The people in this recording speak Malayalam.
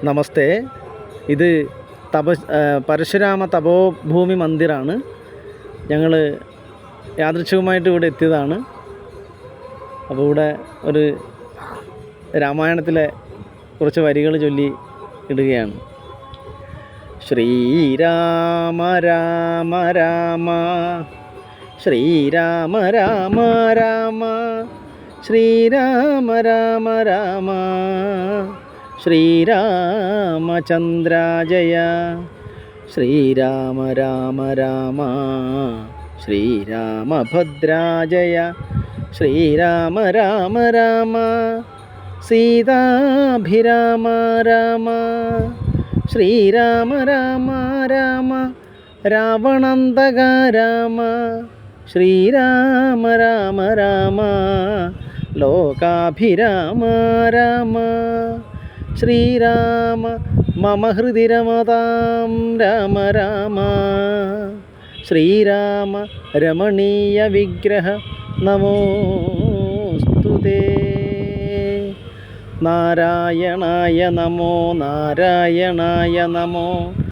നമസ്തേ. ഇത് പരശുരാമ തപോഭൂമി മന്ദിറാണ്. ഞങ്ങൾ യാദൃച്ഛികമായിട്ട് ഇവിടെ എത്തിയതാണ്. അപ്പോൾ ഇവിടെ ഒരു രാമായണത്തിലെ കുറച്ച് വരികൾ ചൊല്ലി ഇടുകയാണ്. ശ്രീരാമ രാമ രാമ ശ്രീരാമ രാമ രാമ ശ്രീരാമ രാമ രാമ ശ്രീരാമചന്ദ്രാജയ ശ്രീരാമ രാമ രാമ ശ്രീരാമഭദ്രാജയ ശ്രീരാമ രാമ രാമ സീതാഭിരാമ രാമ ശ്രീരാമ രാമ രാമ രാവണന്തക രാമ ശ്രീരാമ രാമ രാമ ലോകാഭിരാമ രാമ ശ്രീരാമ മമ ഹൃദി രമതാം രാമ രാമ ശ്രീരാമ രമണീയ വിഗ്രഹ നമോസ്തുതേ. നാരായണായ നമോ നാരായണായ നമോ